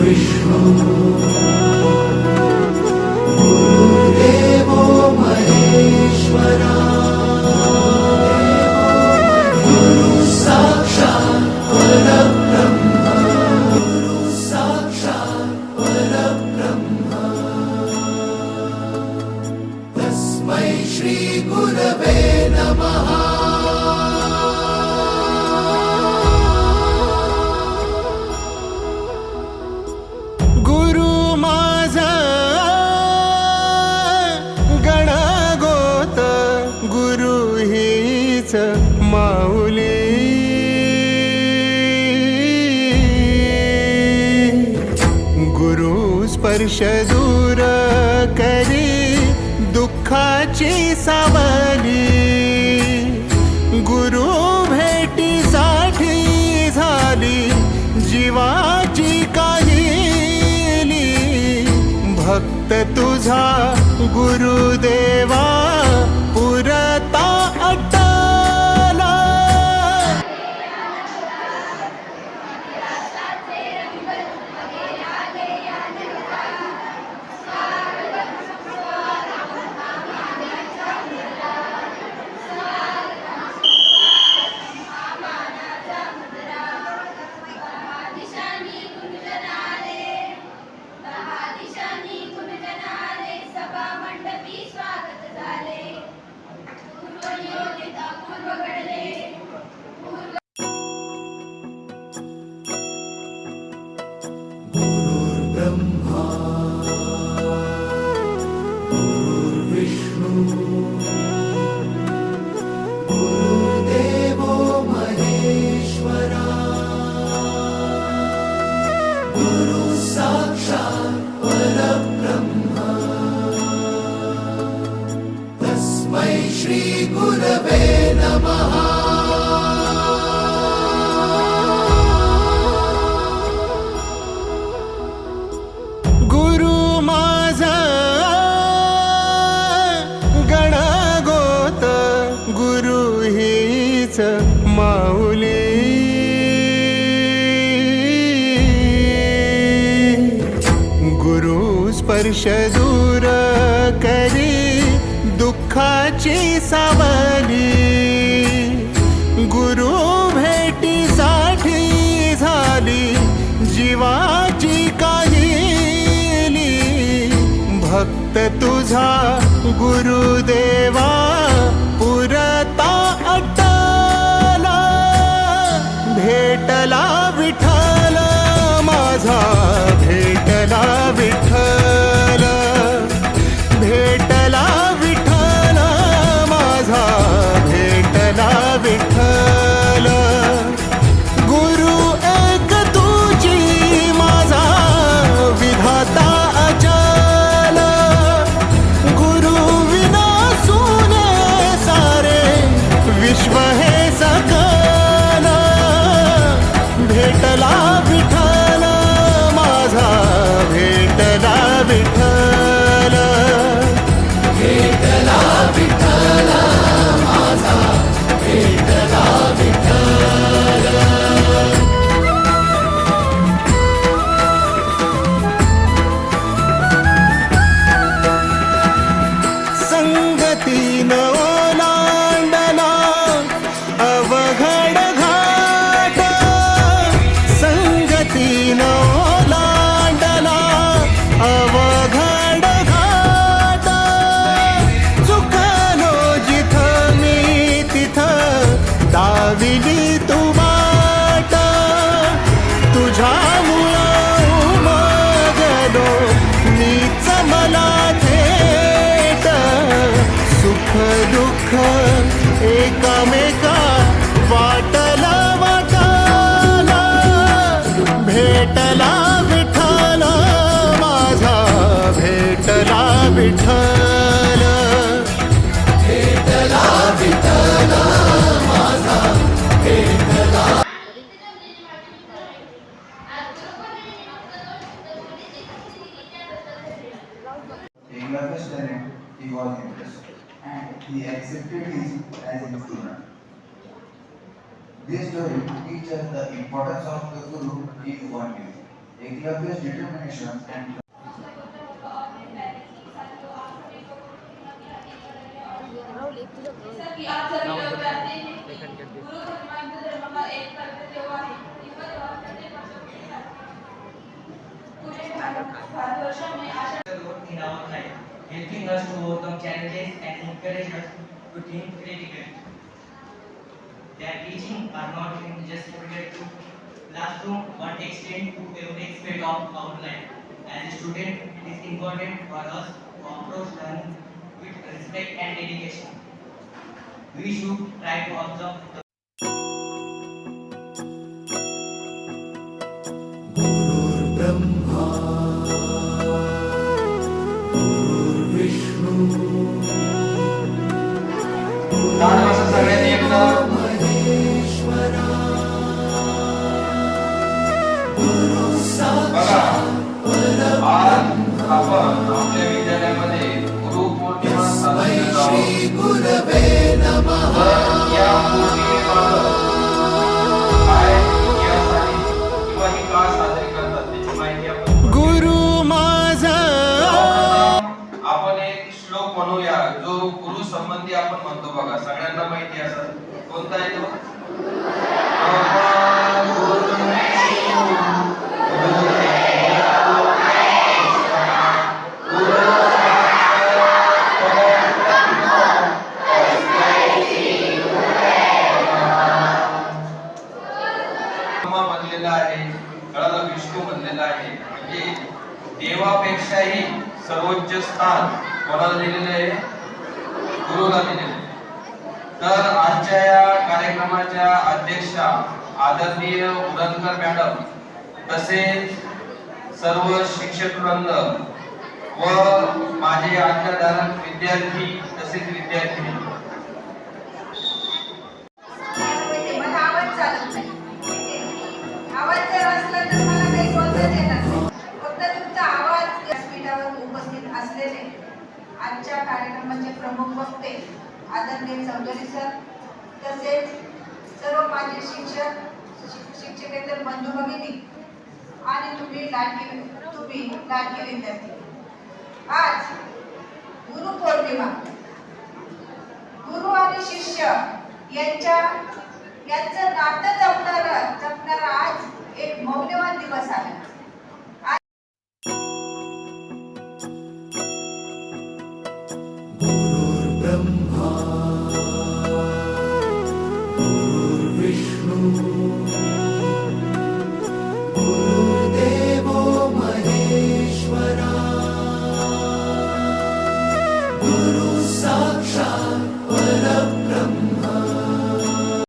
विष्णु गुरुदेवो महेश्वरा गुरु साक्षात् परब्रह्म गुरु साक्षात् परब्रह्म तस्मै श्री गुरवे नमः। माऊली गुरु स्पर्श दूर करी दुःखाची सावली गुरु भेटीसाठी झाली जीवाची काहिली भक्त तुझा गुरुदेवा पुरता ब्रह्मा गुरुर्विष्णु गुरुदेवो महेश्वरा गुरु साक्षात् परब्रह्म तस्मै श्री गुरवे नमः। माऊली गुरु स्पर्श दूर करी दुःखाची सावली गुरु भेटीसाठी झाली जीवाची काहिली भक्त तुझा गुरुदेवा पुरता भेटला विठ्ठल माझा भेटला विठ्ठल भेटला विठ्ठल माझा भेटला विठ्ठल गुरु एक तुझी माझा विधाता अचल गुरु विना सुने सारे विश्व हे सकल भेटला विठ्ठल माझा भेटला विठ्ठल भेटला विठ्ठल माझा भेटला विठ्ठल संगतीन ओलांडला अवघड घाट संगतीन ओलांडला अवघड घाट चुकलो जिथं मी तिथं दाविली तू वाट तुझ्यामुळं उमगलो मीच मला थेट सुख दुःख एकामेका वाटला वाटला भेटला विठ्ठल माझा भेटला विठ्ठल भेटला विठ्ठल माझा भेटला English talent, he was interested and he accepted his as a student. This story teaches the importance of the Guru in one way. Eklavya's determination and की आप सभी लोग जानते हैं गुरु धर्म हिंदू धर्म का एक कर्तव्य है हिंदू धर्म करने पूरे भारतवर्ष में आशा in our life, helping us to overcome challenges and encourage us to think critically. Their teaching are not just limited to classroom but extend to every aspect of our life. As a student, it is important for us to approach learning with respect and dedication. We should try to observe the गुरुर्ब्रह्मा गुरुर्विष्णू महेश्वरा गुरु साक्षात् आपण आपल्या विद्यालयामध्ये गुरु पौर्णिमा साजरी करत आहोत. श्री गुरवे नमः या पौर्णिमेबाबत काय इतिहास आहे किंवा ही का साजरी करतात त्याची माहिती आपण गुरु माझा आपण एक श्लोक म्हणूया जो गुरु संबंधी आपण म्हणतो बघा सगळ्यांना माहिती असत कोणता आहे तो बनलेला आहे कळाला विष्णू बनलेला आहे म्हणजे देवापेक्षाही सर्वोच्च स्थान कोणाला दिलेलं आहे गुरुला दिलेलं आहे. तर आजच्या या कार्यक्रमाच्या अध्यक्षा आदरणीय उरणकर मॅडम तसेच सर्व शिक्षक वृंद व माझे आज्ञाधारक विद्यार्थी तसेच विद्यार्थिनी मला आवाज चालत नाही. आवाज जर असला तर मला काही बोलता येणार नाही. फक्त तुमचा आवाज व्यासपीठावर उपस्थित असलेले आजच्या कार्यक्रमाचे प्रमुख वक्ते आदरणीय चौधरी सर तसेच सर्व माझे शिक्षकेतर बंधू भगिनी आणि तुम्ही लाडकी विद्यार्थी. आज गुरु पौर्णिमा गुरु आणि शिष्य यांच्या